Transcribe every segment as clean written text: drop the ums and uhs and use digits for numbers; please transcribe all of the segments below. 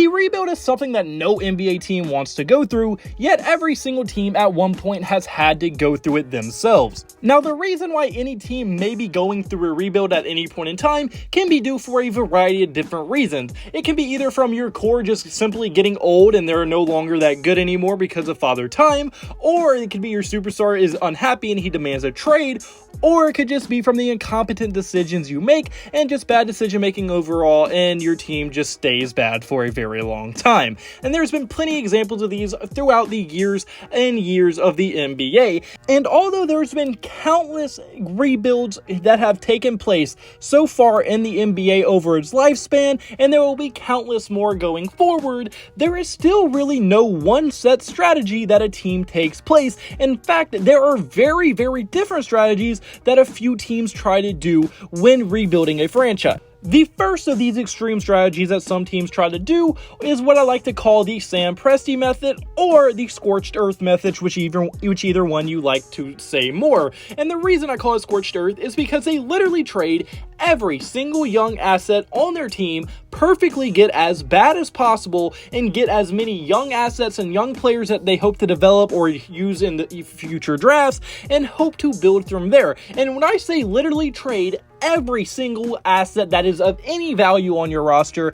The rebuild is something that no NBA team wants to go through, yet every single team at one point has had to go through it themselves. Now, the reason why any team may be going through a rebuild at any point in time can be due for a variety of different reasons. It can be either from your core just simply getting old and they're no longer that good anymore because of Father Time, or it could be your superstar is unhappy and he demands a trade, or it could just be from the incompetent decisions you make and just bad decision making overall, and your team just stays bad for a very long time. And there's been plenty of examples of these throughout the years and years of the NBA. And although there's been countless rebuilds that have taken place so far in the NBA over its lifespan, and there will be countless more going forward, there is still really no one set strategy that a team takes place. In fact, there are very, very different strategies that a few teams try to do when rebuilding a franchise. The first of these extreme strategies that some teams try to do is what I like to call the Sam Presti method or the scorched earth method, which either one you like to say more. And the reason I call it scorched earth is because they literally trade every single young asset on their team, perfectly get as bad as possible, and get as many young assets and young players that they hope to develop or use in the future drafts, and hope to build from there. And when I say literally trade every single asset that is of any value on your roster,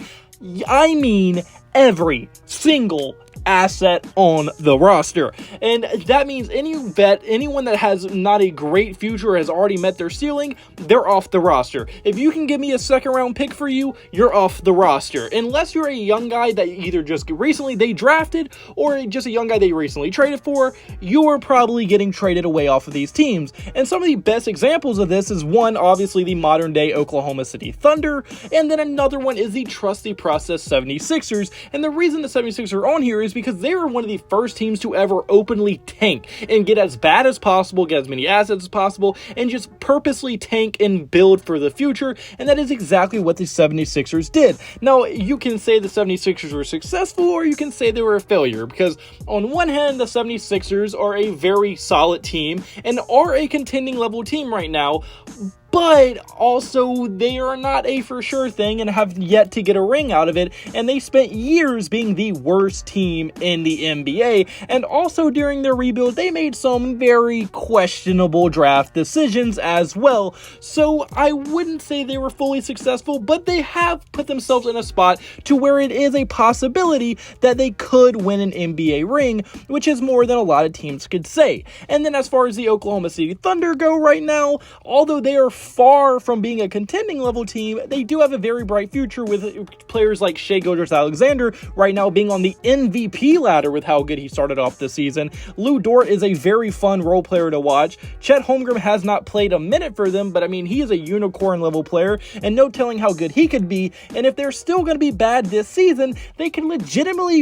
I mean every single asset on the roster. And that means anyone that has not a great future or has already met their ceiling, they're off the roster. If you can give me a second round pick for you, you're off the roster. Unless you're a young guy that either just recently they drafted or just a young guy they recently traded for, you're probably getting traded away off of these teams. And some of the best examples of this is one, obviously the modern day Oklahoma City Thunder, and then another one is the trusty process 76ers. And the reason the 76ers are on here is because they were one of the first teams to ever openly tank and get as bad as possible, get as many assets as possible, and just purposely tank and build for the future. And that is exactly what the 76ers did. Now, you can say the 76ers were successful, or you can say they were a failure, because on one hand, the 76ers are a very solid team and are a contending level team right now, but also they are not a for sure thing and have yet to get a ring out of it, and they spent years being the worst team in the NBA. And also during their rebuild, they made some very questionable draft decisions as well. So I wouldn't say they were fully successful, but they have put themselves in a spot to where it is a possibility that they could win an NBA ring, which is more than a lot of teams could say. And then as far as the Oklahoma City Thunder go right now, although they are far from being a contending level team, they do have a very bright future with players like Shai Gilgeous-Alexander right now being on the MVP ladder with how good he started off this season. Lu Dort is a very fun role player to watch. Chet Holmgren has not played a minute for them, but I mean, he is a unicorn level player and no telling how good he could be. And if they're still going to be bad this season, they can legitimately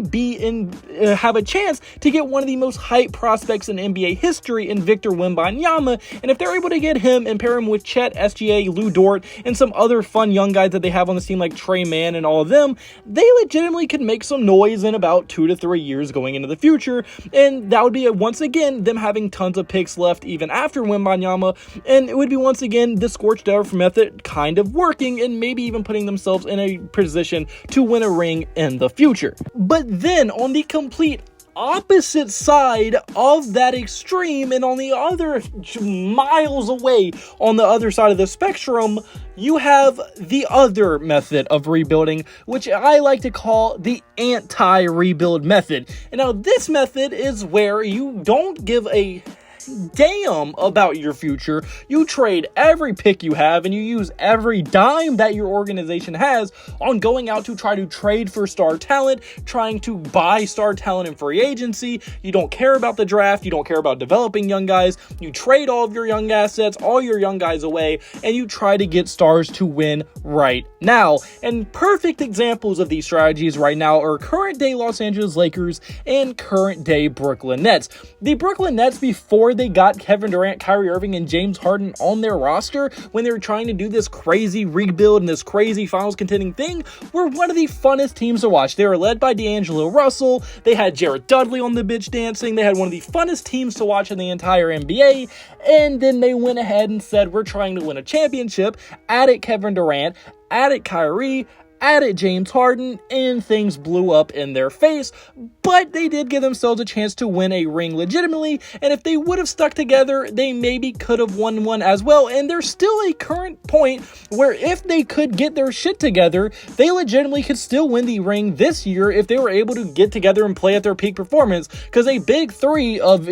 have a chance to get one of the most hyped prospects in NBA history in Victor Wembanyama. And if they're able to get him and pair him with Chet, SGA, Lu Dort, and some other fun young guys that they have on the team like Trey Mann and all of them, they legitimately could make some noise in about 2 to 3 years going into the future. And that would be, once again, them having tons of picks left even after Wembanyama. And it would be, once again, the scorched earth method kind of working and maybe even putting themselves in a position to win a ring in the future. But then on the complete opposite side of that extreme, and on the other miles away on the other side of the spectrum, you have the other method of rebuilding, which I like to call the anti-rebuild method. And now this method is where you don't give a damn about your future. You trade every pick you have and you use every dime that your organization has on going out to try to trade for star talent, trying to buy star talent in free agency. You don't care about the draft. You don't care about developing young guys. You trade all of your young assets, all your young guys away, and you try to get stars to win right now. And perfect examples of these strategies right now are current day Los Angeles Lakers and current day Brooklyn Nets. The Brooklyn Nets, before they got Kevin Durant, Kyrie Irving, and James Harden on their roster, when they were trying to do this crazy rebuild and this crazy finals contending thing, were one of the funnest teams to watch. They were led by D'Angelo Russell. They had Jared Dudley on the bench dancing. They had one of the funnest teams to watch in the entire NBA. And then they went ahead and said, we're trying to win a championship, added Kevin Durant, added Kyrie, added James Harden, and things blew up in their face, but they did give themselves a chance to win a ring legitimately, and if they would have stuck together, they maybe could have won one as well, and there's still a current point where if they could get their shit together, they legitimately could still win the ring this year if they were able to get together and play at their peak performance, because a big three of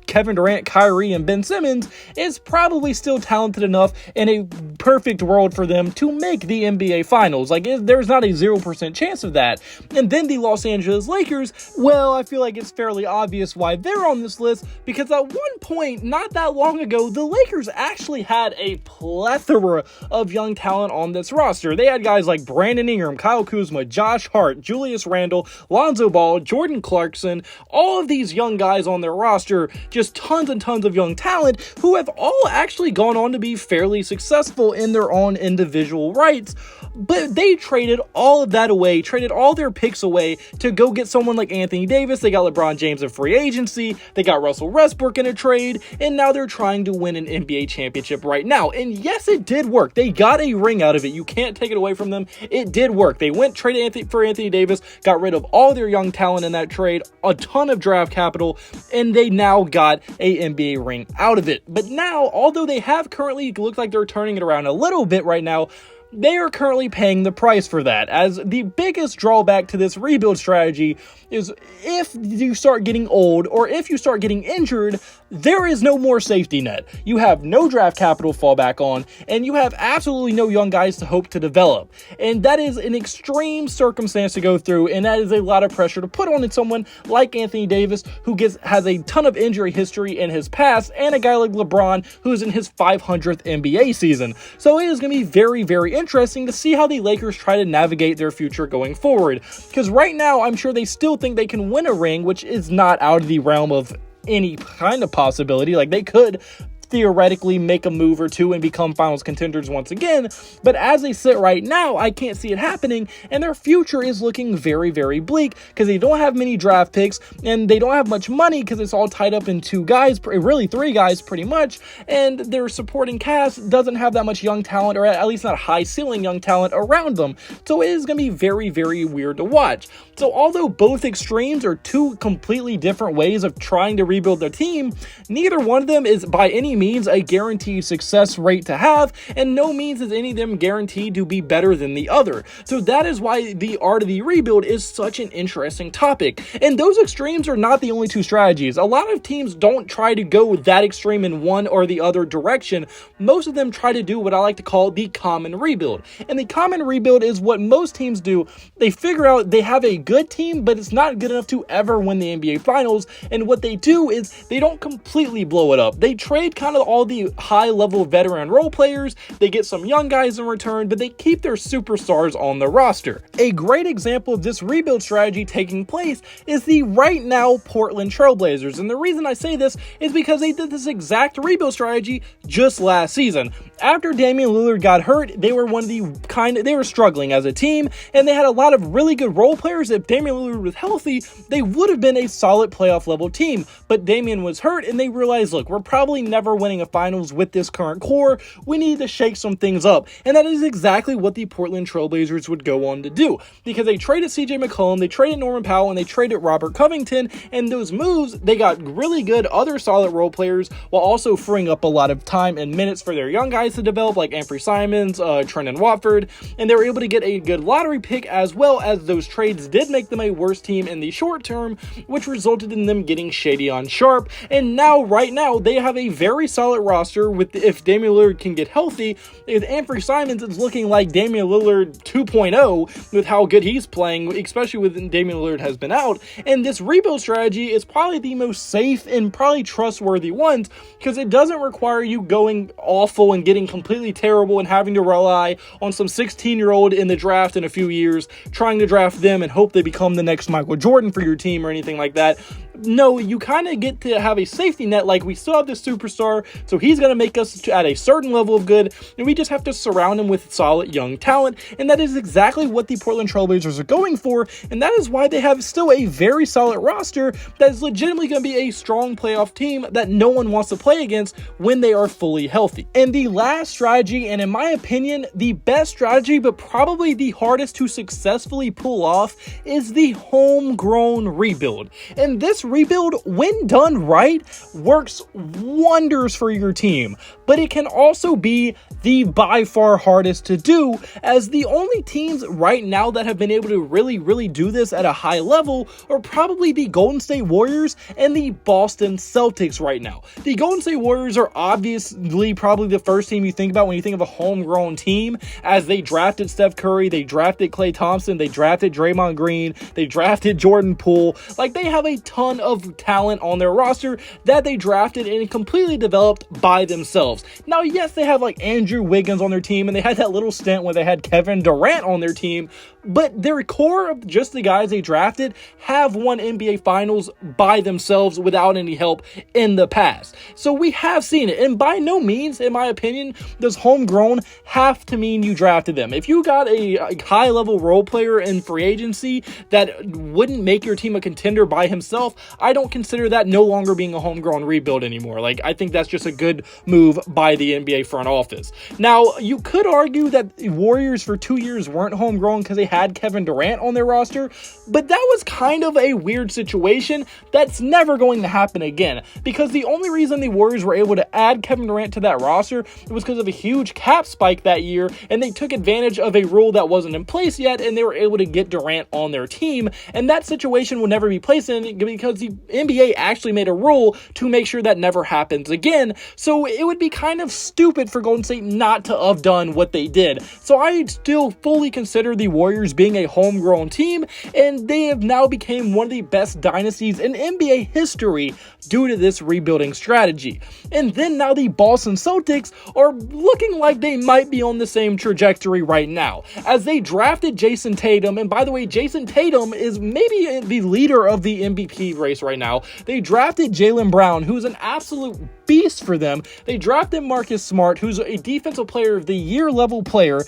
Kevin Durant, Kyrie, and Ben Simmons is probably still talented enough in a perfect world for them to make the NBA Finals. Like, there's not a 0% chance of that. And then the Los Angeles Lakers, well, I feel like it's fairly obvious why they're on this list, because at one point, not that long ago, the Lakers actually had a plethora of young talent on this roster. They had guys like Brandon Ingram, Kyle Kuzma, Josh Hart, Julius Randle, Lonzo Ball, Jordan Clarkson, all of these young guys on their roster, just tons and tons of young talent who have all actually gone on to be fairly successful in their own individual rights. But they traded all of that away, traded all their picks away to go get someone like Anthony Davis. They got LeBron James in free agency. They got Russell Westbrook in a trade. And now they're trying to win an NBA championship right now. And yes, it did work. They got a ring out of it. You can't take it away from them. It did work. They went traded for Anthony Davis, got rid of all their young talent in that trade, a ton of draft capital, and they now got a NBA ring out of it. But now, although they have currently looked like they're turning it around a little bit right now, they are currently paying the price for that, as the biggest drawback to this rebuild strategy is if you start getting old or if you start getting injured, there is no more safety net. You have no draft capital to fall back on, and you have absolutely no young guys to hope to develop. And that is an extreme circumstance to go through, and that is a lot of pressure to put on someone like Anthony Davis, who has a ton of injury history in his past, and a guy like LeBron, who's in his 500th NBA season. So it is going to be very, very interesting to see how the Lakers try to navigate their future going forward. Because right now, I'm sure they still think they can win a ring, which is not out of the realm of any kind of possibility. Like, they could theoretically make a move or two and become finals contenders once again, but as they sit right now, I can't see it happening, and their future is looking very, very bleak because they don't have many draft picks, and they don't have much money because it's all tied up in two guys, really three guys pretty much, and their supporting cast doesn't have that much young talent, or at least not high ceiling young talent around them, so it is going to be very, very weird to watch. So although both extremes are two completely different ways of trying to rebuild their team, neither one of them is by any means a guaranteed success rate to have, and no means is any of them guaranteed to be better than the other. So that is why the art of the rebuild is such an interesting topic. And those extremes are not the only two strategies. A lot of teams don't try to go that extreme in one or the other direction. Most of them try to do what I like to call the common rebuild. And the common rebuild is what most teams do. They figure out they have a good team, but it's not good enough to ever win the NBA Finals. And what they do is they don't completely blow it up. They trade kind of all the high-level veteran role players, they get some young guys in return, but they keep their superstars on the roster. A great example of this rebuild strategy taking place is the right now Portland Trailblazers, and the reason I say this is because they did this exact rebuild strategy just last season. After Damian Lillard got hurt, they were they were struggling as a team, and they had a lot of really good role players. If Damian Lillard was healthy, they would have been a solid playoff level team, but Damian was hurt, and they realized, look, we're probably never winning a finals with this current core. We need to shake some things up, and that is exactly what the Portland Trailblazers would go on to do, because they traded CJ McCollum, they traded Norman Powell, and they traded Robert Covington, and those moves, they got really good other solid role players, while also freeing up a lot of time and minutes for their young guys to develop, like Anthony Simons, Trendon Watford, and they were able to get a good lottery pick, as well as those trades did make them a worse team in the short term, which resulted in them getting Shadon Sharpe, and now, right now, they have a very solid roster with, if Damian Lillard can get healthy, with Anthony Simons, it's looking like Damian Lillard 2.0 with how good he's playing, especially when Damian Lillard has been out, and this rebuild strategy is probably the most safe and probably trustworthy ones, because it doesn't require you going awful and getting completely terrible and having to rely on some 16-year-old in the draft in a few years, trying to draft them and hope they become the next Michael Jordan for your team or anything like that. No, you kind of get to have a safety net, like we still have this superstar, star, so he's going to make us at a certain level of good, and we just have to surround him with solid young talent, and that is exactly what the Portland Trailblazers are going for, and that is why they have still a very solid roster that is legitimately going to be a strong playoff team that no one wants to play against when they are fully healthy. And the last strategy, and in my opinion, the best strategy, but probably the hardest to successfully pull off, is the homegrown rebuild. And this rebuild, when done right, works wonders for your team, but it can also be the by far hardest to do, as the only teams right now that have been able to really do this at a high level are probably the Golden State Warriors and the Boston Celtics right now. The Golden State Warriors are obviously probably the first team you think about when you think of a homegrown team, as they drafted Steph Curry, they drafted Klay Thompson, they drafted Draymond Green, they drafted Jordan Poole. Like, they have a ton of talent on their roster that they drafted and completely developed by themselves. Now, yes, they have like Andrew Wiggins on their team, and they had that little stint where they had Kevin Durant on their team, but their core of just the guys they drafted have won NBA Finals by themselves without any help in the past. So we have seen it, and by no means, in my opinion, does homegrown have to mean you drafted them. If you got a high-level role player in free agency that wouldn't make your team a contender by himself, I don't consider that no longer being a homegrown rebuild anymore. Like, I think that's just a good move by the NBA front office. Now, you could argue that the Warriors for 2 years weren't homegrown because they had Kevin Durant on their roster, but that was kind of a weird situation that's never going to happen again, because the only reason the Warriors were able to add Kevin Durant to that roster was because of a huge cap spike that year, and they took advantage of a rule that wasn't in place yet, and they were able to get Durant on their team, and that situation will never be placed in because the NBA actually made a rule to make sure that never happens again. So it would be kind of stupid for Golden State not to have done what they did. So I still fully consider the Warriors being a homegrown team, and they have now become one of the best dynasties in NBA history due to this rebuilding strategy. And then now the Boston Celtics are looking like they might be on the same trajectory right now, as they drafted Jason Tatum. And by the way, Jason Tatum is maybe the leader of the MVP race right now. They drafted Jaylen Brown, who's an absolute beast for them. They drafted Marcus Smart, who's a defensive player of the year level player.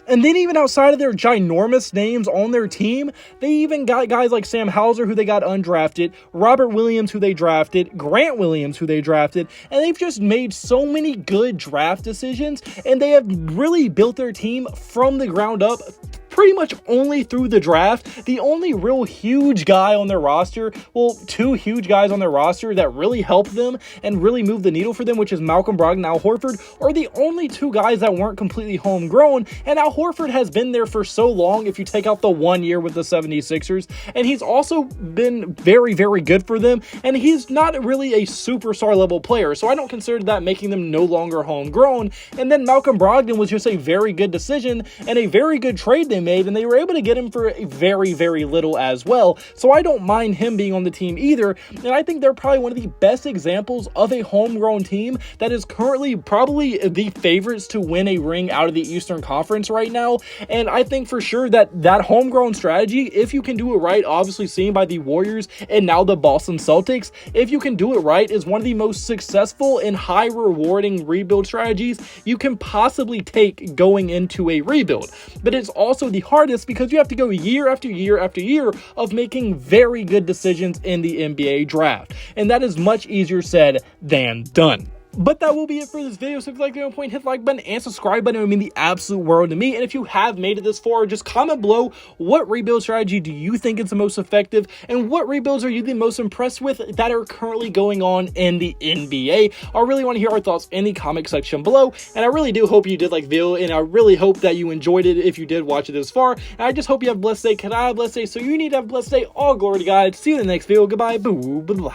And then even outside of their ginormous names on their team, they even got guys like Sam Hauser, who they got undrafted, Robert Williams, who they drafted, Grant Williams, who they drafted, and they've just made so many good draft decisions, and they have really built their team from the ground up pretty much only through the draft. The only real huge guy on their roster, well, two huge guys on their roster that really helped them and really moved the needle for them, which is Malcolm Brogdon and Al Horford, are the only two guys that weren't completely homegrown. And Al Horford has been there for so long, if you take out the 1 year with the 76ers, and he's also been very good for them, and he's not really a superstar level player, so I don't consider that making them no longer homegrown. And then Malcolm Brogdon was just a very good decision and a very good trade they made, and they were able to get him for a very little as well, so I don't mind him being on the team either. And I think they're probably one of the best examples of a homegrown team that is currently probably the favorites to win a ring out of the Eastern Conference right now. And I think for sure that homegrown strategy, if you can do it right, obviously seen by the Warriors and now the Boston Celtics, if you can do it right, is one of the most successful and high rewarding rebuild strategies you can possibly take going into a rebuild. But it's also the hardest because you have to go year after year after year of making very good decisions in the NBA draft, and that is much easier said than done. But that will be it for this video. So if you like the point, hit the like button and subscribe button. It would mean the absolute world to me. And if you have made it this far, just comment below, what rebuild strategy do you think is the most effective, and what rebuilds are you the most impressed with that are currently going on in the NBA? I really want to hear our thoughts in the comment section below, and I really do hope you did like the video, and I really hope that you enjoyed it if you did watch it this far. And I just hope you have a blessed day, because I have a blessed day, so you need to have a blessed day. All glory to God. See you in the next video. Goodbye. Boo. Blah.